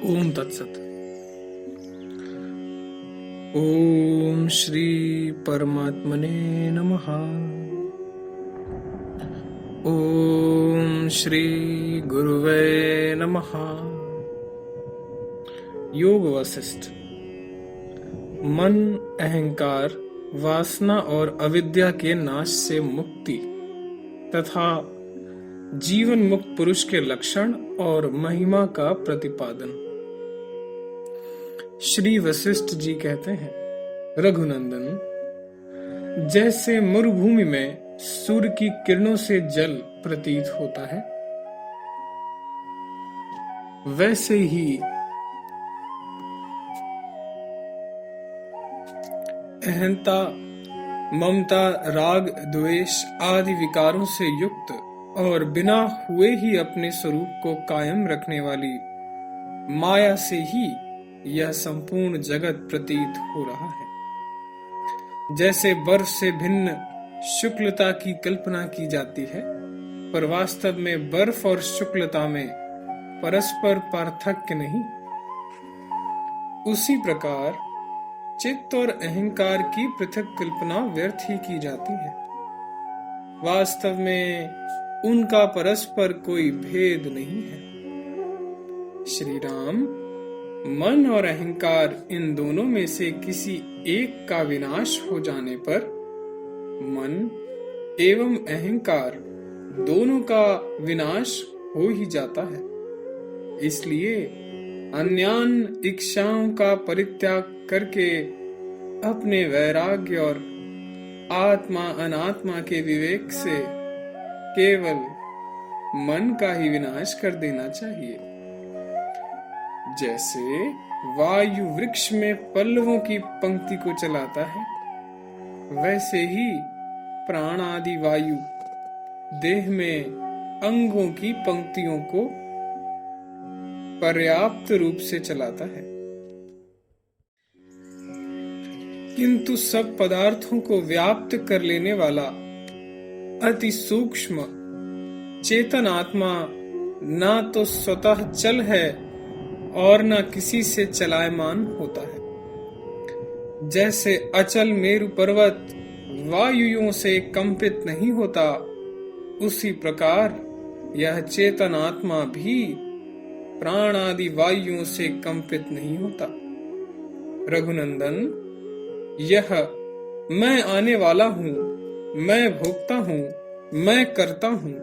ओम तत्सत। ओम श्री परमात्मने नमः। ओम श्री गुरुवे नमः। योग वशिष्ठ। मन, अहंकार, वासना और अविद्या के नाश से मुक्ति तथा जीवन मुक्त पुरुष के लक्षण और महिमा का प्रतिपादन। श्री वशिष्ठ जी कहते हैं, रघुनंदन, जैसे मरुभूमि में सूर्य की किरणों से जल प्रतीत होता है, वैसे ही अहंता, ममता, राग, द्वेष आदि विकारों से युक्त और बिना हुए ही अपने स्वरूप को कायम रखने वाली माया से ही यह संपूर्ण जगत प्रतीत हो रहा है। जैसे बर्फ से भिन्न शुक्लता की कल्पना की जाती है, पर वास्तव में बर्फ और शुक्लता में परस्पर पार्थक्य नहीं, उसी प्रकार चित्त और अहंकार की पृथक कल्पना व्यर्थ ही की जाती है। वास्तव में उनका परस्पर कोई भेद नहीं है। श्री राम, मन और अहंकार इन दोनों में से किसी एक का विनाश हो जाने पर मन एवं अहंकार दोनों का विनाश हो ही जाता है। इसलिए अन्यान इच्छाओं का परित्याग करके अपने वैराग्य और आत्मा अनात्मा के विवेक से केवल मन का ही विनाश कर देना चाहिए। जैसे वायु वृक्ष में पल्लवों की पंक्ति को चलाता है, वैसे ही प्राण आदि वायु देह में अंगों की पंक्तियों को पर्याप्त रूप से चलाता है। किंतु सब पदार्थों को व्याप्त कर लेने वाला अति सूक्ष्म चेतन आत्मा ना तो स्वतः चल है और न किसी से चलायमान होता है। जैसे अचल मेरु पर्वत वायुओं से कंपित नहीं होता, उसी प्रकार यह चेतन आत्मा भी प्राण आदि वायुओं से कंपित नहीं होता। रघुनंदन, यह मैं आने वाला हूँ, मैं भोगता हूँ, मैं करता हूँ,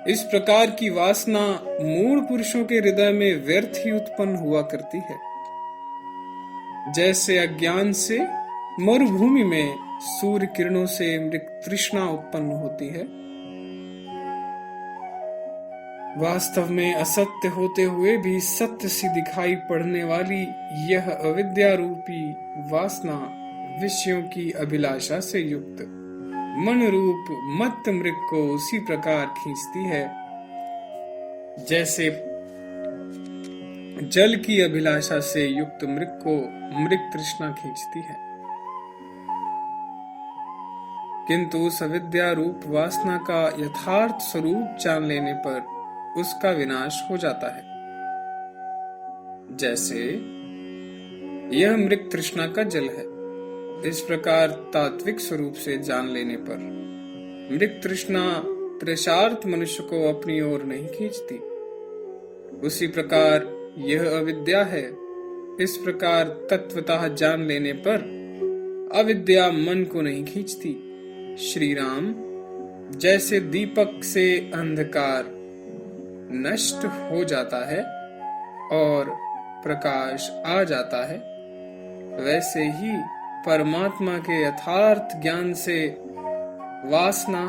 इस प्रकार की वासना मूढ़ पुरुषों के हृदय में व्यर्थ ही उत्पन्न हुआ करती है। जैसे अज्ञान से मरुभूमि में सूर्य किरणों से मृग तृष्णा उत्पन्न होती है, वास्तव में असत्य होते हुए भी सत्य सी दिखाई पड़ने वाली यह अविद्या रूपी वासना विषयों की अभिलाषा से युक्त मन रूप मत्त मृग को उसी प्रकार खींचती है, जैसे जल की अभिलाषा से युक्त मृग को मृग तृष्णा खींचती है। किंतु उस अविद्या रूप वासना का यथार्थ स्वरूप जान लेने पर उसका विनाश हो जाता है। जैसे यह मृग तृष्णा का जल है, इस प्रकार तात्विक स्वरूप से जान लेने पर मृग तृष्णा तृषार्थ मनुष्य को अपनी ओर नहीं खींचती। उसी प्रकार यह अविद्या है, इस प्रकार तत्वतः जान लेने पर अविद्या मन को नहीं खींचती। श्री राम, जैसे दीपक से अंधकार नष्ट हो जाता है और प्रकाश आ जाता है, वैसे ही परमात्मा के यथार्थ ज्ञान से वासना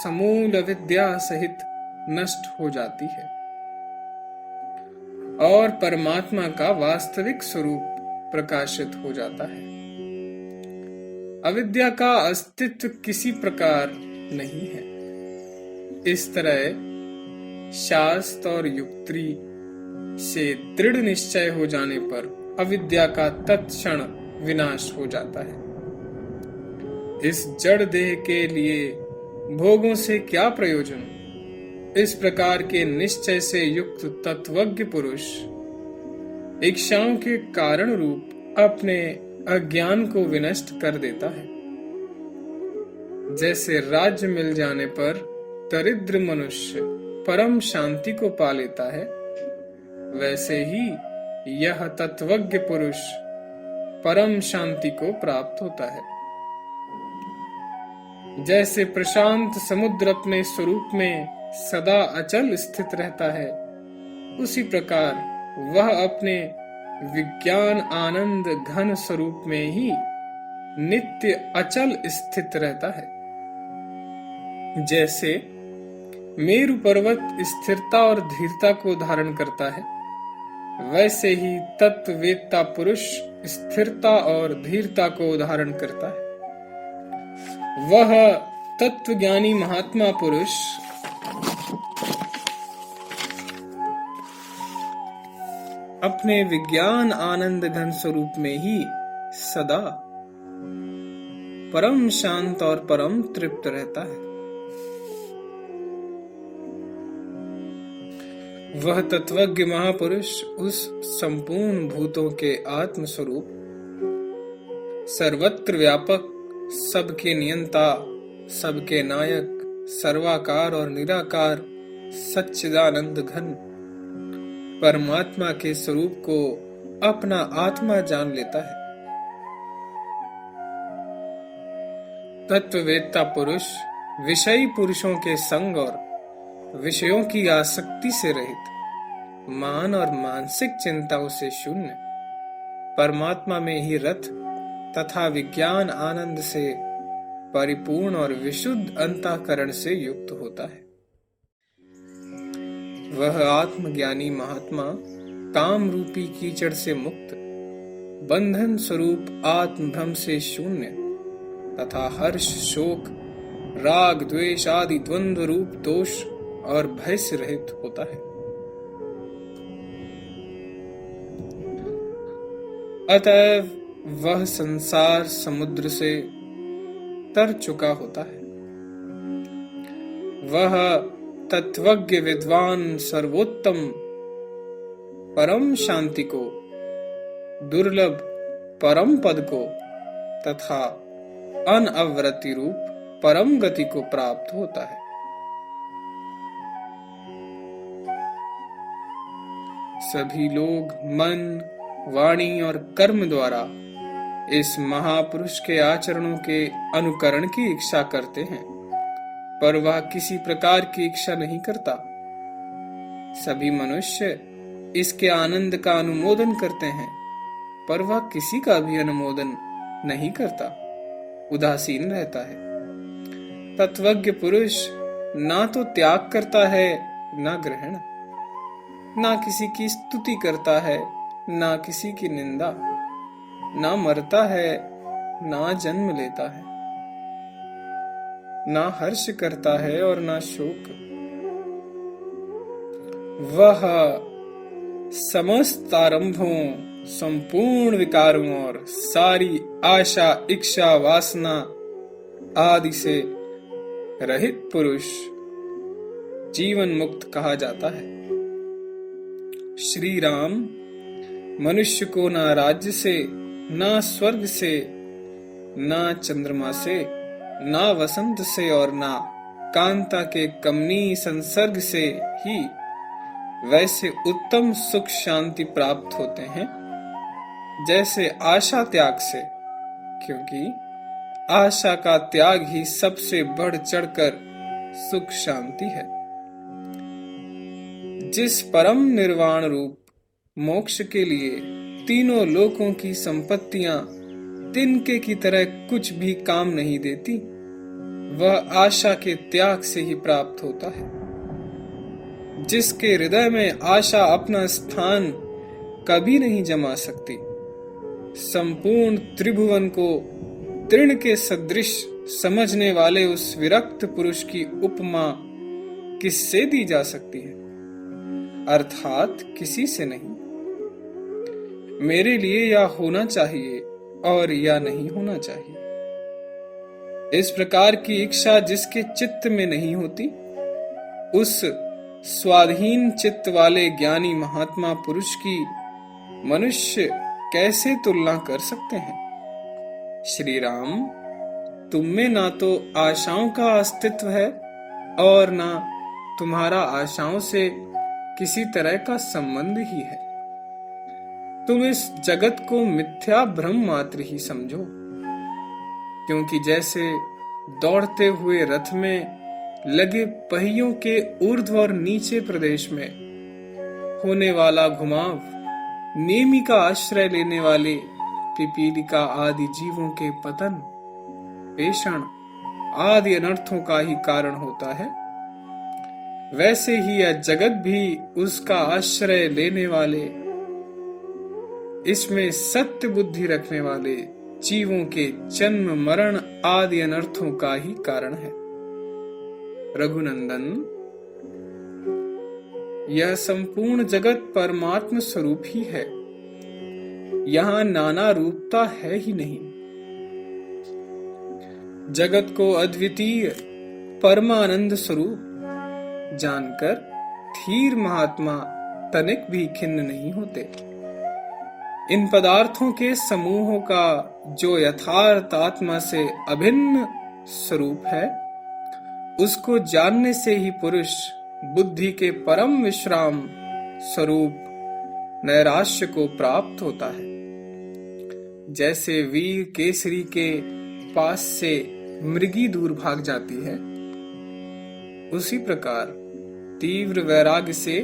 समूल अविद्या सहित नष्ट हो जाती है और परमात्मा का वास्तविक स्वरूप प्रकाशित हो जाता है। अविद्या का अस्तित्व किसी प्रकार नहीं है। इस तरह शास्त्र और युक्ति से दृढ़ निश्चय हो जाने पर अविद्या का तत्क्षण विनाश हो जाता है। इस जड़ देह के लिए भोगों से क्या प्रयोजन? इस प्रकार के निश्चय से युक्त तत्वज्ञ पुरुष इच्छाओं के कारण रूप अपने अज्ञान को विनष्ट कर देता है। जैसे राज्य मिल जाने पर दरिद्र मनुष्य परम शांति को पा लेता है, वैसे ही यह तत्वज्ञ पुरुष परम शांति को प्राप्त होता है। जैसे प्रशांत समुद्र अपने स्वरूप में सदा अचल स्थित रहता है, उसी प्रकार वह अपने विज्ञान आनंद घन स्वरूप में ही नित्य अचल स्थित रहता है। जैसे मेरु पर्वत स्थिरता और धीरता को धारण करता है, वैसे ही तत्ववेत्ता पुरुष स्थिरता और धीरता को धारण करता है। वह तत्वज्ञानी महात्मा पुरुष अपने विज्ञान आनंद घन स्वरूप में ही सदा परम शांत और परम तृप्त रहता है। वह तत्वज्ञ महापुरुष उस संपूर्ण भूतों के आत्म स्वरूप, सर्वत्र व्यापक, सबके नियंता, सबके नायक, सर्वाकार और निराकार सच्चिदानंद घन परमात्मा के स्वरूप को अपना आत्मा जान लेता है। तत्ववेत्ता पुरुष विषयी पुरुषों के संग और विषयों की आसक्ति से रहित, मान और मानसिक चिंताओं से शून्य, परमात्मा में ही रत तथा विज्ञान आनंद से परिपूर्ण और विशुद्ध अंतःकरण से युक्त होता है। वह आत्मज्ञानी महात्मा काम रूपी कीचड़ से मुक्त, बंधन स्वरूप आत्म भ्रम से शून्य तथा हर्ष, शोक, राग, द्वेष आदि द्वंद्व रूप दोष और भय से रहित होता है। अतएव वह संसार समुद्र से तर चुका होता है। वह तत्वज्ञ विद्वान सर्वोत्तम परम शांति को, दुर्लभ परम पद को तथा अनवरति रूप परम गति को प्राप्त होता है। सभी लोग मन, वाणी और कर्म द्वारा इस महापुरुष के आचरणों के अनुकरण की इच्छा करते हैं, पर वह किसी प्रकार की इच्छा नहीं करता। सभी मनुष्य इसके आनंद का अनुमोदन करते हैं, पर वह किसी का भी अनुमोदन नहीं करता, उदासीन रहता है। तत्वज्ञ पुरुष ना तो त्याग करता है, ना ग्रहण, ना किसी की स्तुति करता है, ना किसी की निंदा, ना मरता है, ना जन्म लेता है, ना हर्ष करता है और ना शोक। वह समस्त आरंभों, संपूर्ण विकारों और सारी आशा, इच्छा, वासना आदि से रहित पुरुष जीवन मुक्त कहा जाता है। श्री राम मनुष्य को ना राज्य से, ना स्वर्ग से, ना चंद्रमा से, ना वसंत से और ना कांता के कमनीय संसर्ग से ही वैसे उत्तम सुख शांति प्राप्त होते हैं जैसे आशा त्याग से, क्योंकि आशा का त्याग ही सबसे बढ़ चढ़कर सुख शांति है। जिस परम निर्वाण रूप मोक्ष के लिए तीनों लोकों की संपत्तियां तिनके की तरह कुछ भी काम नहीं देती, वह आशा के त्याग से ही प्राप्त होता है। जिसके हृदय में आशा अपना स्थान कभी नहीं जमा सकती, संपूर्ण त्रिभुवन को तृण के सदृश समझने वाले उस विरक्त पुरुष की उपमा किससे दी जा सकती है? अर्थात किसी से नहीं। मेरे लिए या होना चाहिए और या नहीं होना चाहिए, इस प्रकार की इच्छा जिसके चित्त में नहीं होती, उस स्वाधीन चित्त वाले ज्ञानी महात्मा पुरुष की मनुष्य कैसे तुलना कर सकते हैं? श्री राम, तुम में ना तो आशाओं का अस्तित्व है और ना तुम्हारा आशाओं से किसी तरह का संबंध ही है। तुम इस जगत को मिथ्या भ्रम मात्र ही समझो, क्योंकि जैसे दौड़ते हुए रथ में लगे पहियों के ऊर्ध्व और नीचे प्रदेश में होने वाला घुमाव नेमी का आश्रय लेने वाले पिपीलिका आदि जीवों के पतन, पेषण आदि अनर्थों का ही कारण होता है, वैसे ही यह जगत भी उसका आश्रय लेने वाले, इसमें सत्य बुद्धि रखने वाले जीवों के जन्म मरण आदि अनर्थों का ही कारण है। रघुनंदन, यह संपूर्ण जगत परमात्म स्वरूप ही है, यहाँ नाना रूपता है ही नहीं। जगत को अद्वितीय परमानंद स्वरूप जानकर धीर महात्मा तनिक भी खिन्न नहीं होते। इन पदार्थों के समूहों का जो यथार्थ आत्मा से अभिन्न स्वरूप है, उसको जानने से ही पुरुष बुद्धि के परम विश्राम स्वरूप नैराश्य को प्राप्त होता है। जैसे वीर केसरी के पास से मृगी दूर भाग जाती है, उसी प्रकार तीव्र वैराग्य से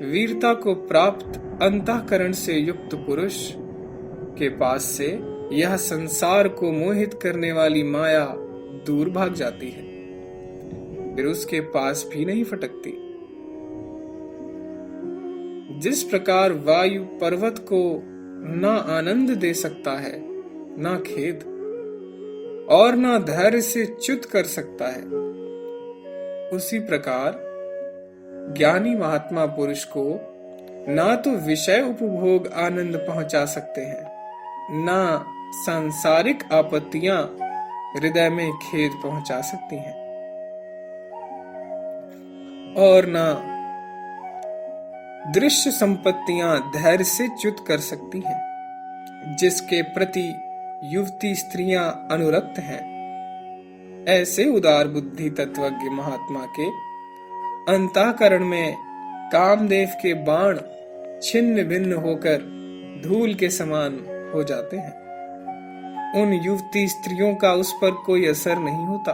वीरता को प्राप्त अंतःकरण से युक्त पुरुष के पास से यह संसार को मोहित करने वाली माया दूर भाग जाती है, फिर उसके पास भी नहीं फटकती। जिस प्रकार वायु पर्वत को ना आनंद दे सकता है, ना खेद और ना धैर्य से च्युत कर सकता है, उसी प्रकार ज्ञानी महात्मा पुरुष को ना तो विषय उपभोग आनंद पहुंचा सकते हैं, ना सांसारिक आपत्तियां हृदय में खेद पहुंचा सकती हैं, और ना दृश्य संपत्तियां धैर्य से च्युत कर सकती हैं। जिसके प्रति युवती स्त्रियां अनुरक्त हैं, ऐसे उदार बुद्धि तत्वज्ञ महात्मा के अंतःकरण में कामदेव के बाण छिन्न भिन्न होकर धूल के समान हो जाते हैं। उन युवती स्त्रियों का उस पर कोई असर नहीं होता।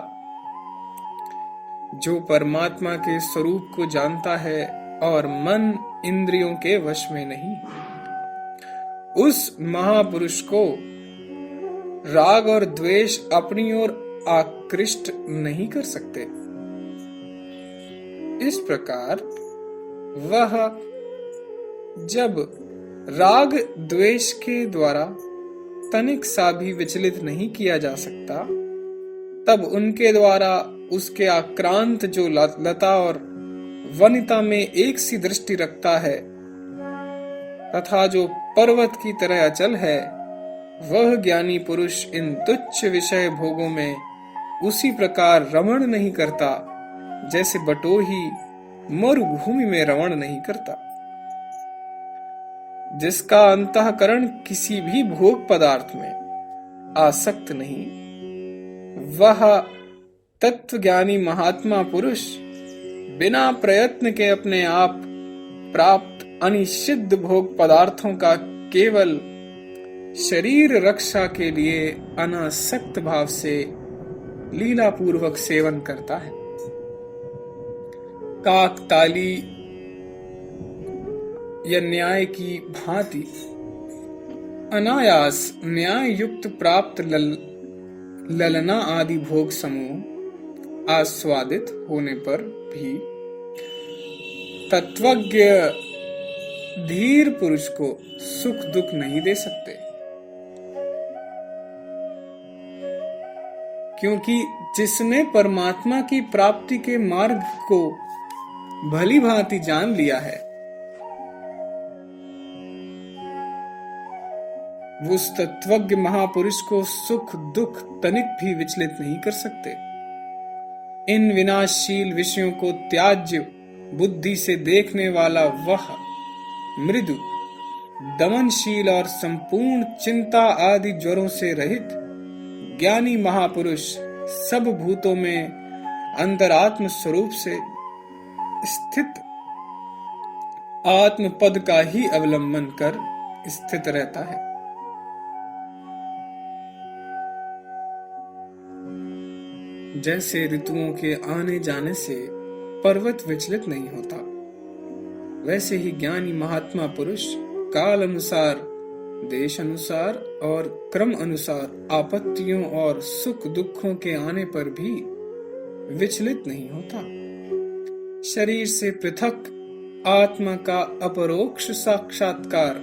जो परमात्मा के स्वरूप को जानता है और मन इंद्रियों के वश में नहीं, उस महापुरुष को राग और द्वेष अपनी ओर आकृष्ट नहीं कर सकते। इस प्रकार वह जब राग द्वेष के द्वारा तनिक सा भी विचलित नहीं किया जा सकता, तब उनके द्वारा उसके आक्रांत जो लता और वनिता में एक सी दृष्टि रखता है तथा जो पर्वत की तरह अचल है, वह ज्ञानी पुरुष इन तुच्छ विषय भोगों में उसी प्रकार रमण नहीं करता जैसे बटोही मरुभूमि में रमण नहीं करता। जिसका अंतःकरण किसी भी भोग पदार्थ में आसक्त नहीं, वह तत्वज्ञानी महात्मा पुरुष बिना प्रयत्न के अपने आप प्राप्त अनिषिद्ध भोग पदार्थों का केवल शरीर रक्षा के लिए अनासक्त भाव से लीला पूर्वक सेवन करता है। काकताली या न्याय की भांति अनायास न्याय युक्त प्राप्त ललना आदि भोग समूह आस्वादित होने पर भी तत्वज्ञ धीर पुरुष को सुख दुख नहीं दे सकते, क्योंकि जिसने परमात्मा की प्राप्ति के मार्ग को भली भांति जान लिया है, उस तत्वज्ञ महापुरुष को सुख दुख तनिक भी विचलित नहीं कर सकते। इन विनाशशील विषयों को त्याज्य बुद्धि से देखने वाला वह मृदु दमनशील और संपूर्ण चिंता आदि ज्वरों से रहित ज्ञानी महापुरुष सब भूतों में अंतरात्म स्वरूप से स्थित आत्म पद का ही अवलंबन कर स्थित रहता है। जैसे ऋतुओं के आने जाने से पर्वत विचलित नहीं होता, वैसे ही ज्ञानी महात्मा पुरुष काल अनुसार, देश अनुसार और क्रम अनुसार आपत्तियों और सुख दुखों के आने पर भी विचलित नहीं होता। शरीर से पृथक आत्मा का अपरोक्ष साक्षात्कार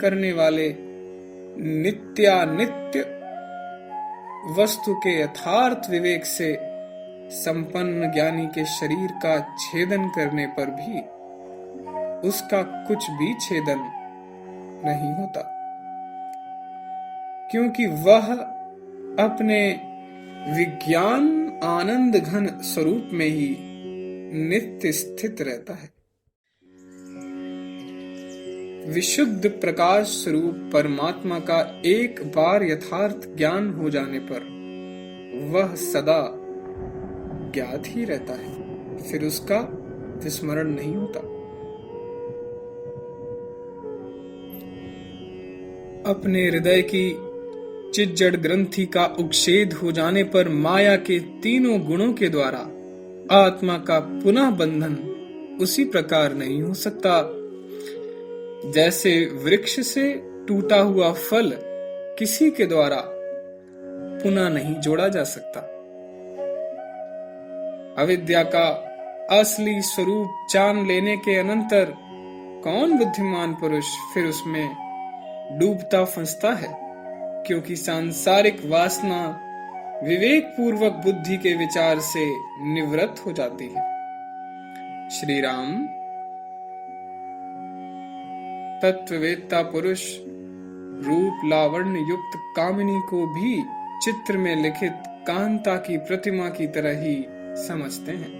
करने वाले नित्यानित्य वस्तु के यथार्थ विवेक से संपन्न ज्ञानी के शरीर का छेदन करने पर भी उसका कुछ भी छेदन नहीं होता, क्योंकि वह अपने विज्ञान आनंद घन स्वरूप में ही नित्य स्थित रहता है। विशुद्ध प्रकाश स्वरूप परमात्मा का एक बार यथार्थ ज्ञान हो जाने पर वह सदा ज्ञात ही रहता है, फिर उसका विस्मरण नहीं होता। अपने हृदय की चिज्जड़ ग्रंथि का उच्छेद हो जाने पर माया के तीनों गुणों के द्वारा आत्मा का पुनः बंधन उसी प्रकार नहीं हो सकता जैसे वृक्ष से टूटा हुआ फल किसी के द्वारा पुनः नहीं जोड़ा जा सकता। अविद्या का असली स्वरूप जान लेने के अनंतर कौन बुद्धिमान पुरुष फिर उसमें डूबता फंसता है, क्योंकि सांसारिक वासना विवेक पूर्वक बुद्धि के विचार से निवृत्त हो जाती है। श्री राम, तत्ववेत्ता पुरुष रूप लावण्य युक्त कामिनी को भी चित्र में लिखित कांता की प्रतिमा की तरह ही समझते हैं,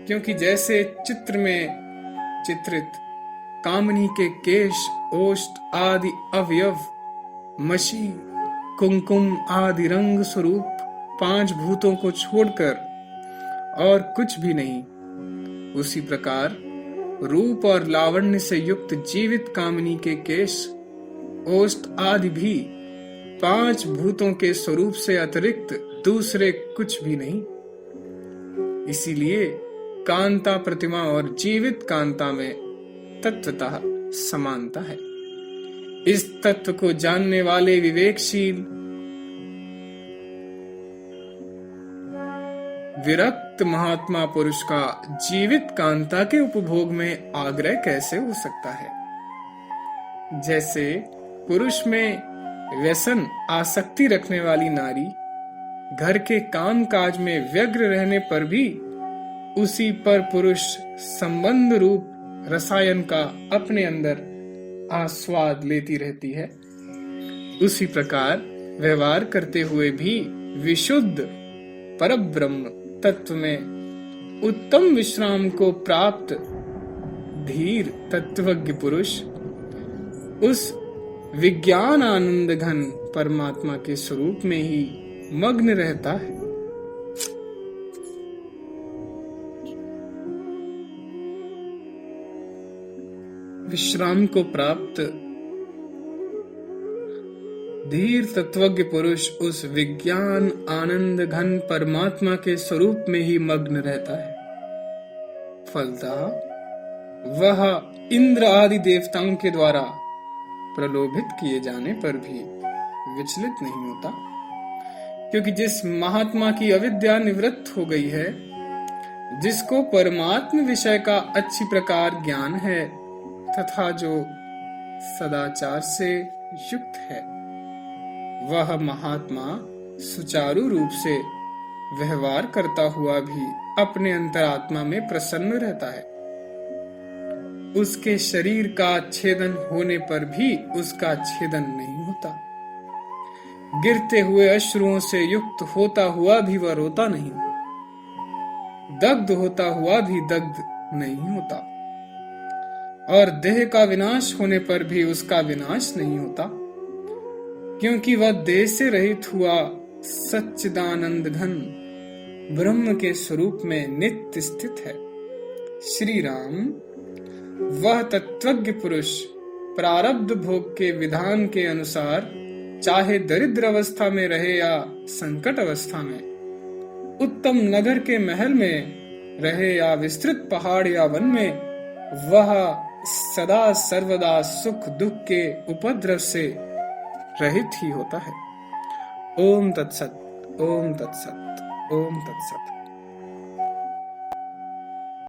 क्योंकि जैसे चित्र में चित्रित कामिनी के केश, ओष्ठ आदि अवयव, मशी, कुमकुम आदि रंग स्वरूप पांच भूतों को छोड़कर और कुछ भी नहीं, उसी प्रकार रूप और लावण्य से युक्त जीवित कामिनी के केश, ओष्ठ आदि भी पांच भूतों के स्वरूप से अतिरिक्त दूसरे कुछ भी नहीं। इसीलिए कांता प्रतिमा और जीवित कांता में तत्वतः समानता है। इस तत्व को जानने वाले विवेकशील विरक्त महात्मा पुरुष का जीवित कांता के उपभोग में आग्रह कैसे हो सकता है? जैसे पुरुष में व्यसन आसक्ति रखने वाली नारी घर के काम काज में व्यग्र रहने पर भी उसी पर पुरुष संबंध रूप रसायन का अपने अंदर आस्वाद लेती रहती है, उसी प्रकार व्यवहार करते हुए भी विशुद्ध परब्रह्म तत्व में उत्तम विश्राम को प्राप्त धीर तत्वज्ञ पुरुष उस विज्ञान आनंद घन परमात्मा के स्वरूप में ही मग्न रहता है। विश्राम को प्राप्त धीर तत्वज्ञ पुरुष उस विज्ञान आनंद घन परमात्मा के स्वरूप में ही मग्न रहता है। फलतः वह इंद्र आदि देवताओं के द्वारा प्रलोभित किए जाने पर भी विचलित नहीं होता, क्योंकि जिस महात्मा की अविद्या निवृत्त हो गई है, जिसको परमात्म विषय का अच्छी प्रकार ज्ञान है तथा जो सदाचार से युक्त है, वह महात्मा सुचारू रूप से व्यवहार करता हुआ भी अपने अंतरात्मा में प्रसन्न रहता है। उसके शरीर का छेदन होने पर भी उसका छेदन नहीं होता। गिरते हुए अश्रुओं से युक्त होता हुआ भी वह रोता नहीं, दग्ध होता हुआ भी दग्ध नहीं होता, और देह का विनाश होने पर भी उसका विनाश नहीं होता, क्योंकि वह देह से रहित हुआ सच्चिदानंद घन ब्रह्म के स्वरूप में नित्य स्थित है। श्री राम वह तत्वज्ञ पुरुष प्रारब्ध भोग के विधान के अनुसार चाहे दरिद्र अवस्था में रहे या संकट अवस्था में, उत्तम नगर के महल में रहे या विस्तृत पहाड़ या वन में, वह सदा सर्वदा सुख दुख के उपद्रव से रहित ही होता है। ओम तत्सत, ओम तत्सत, ओम तत्सत।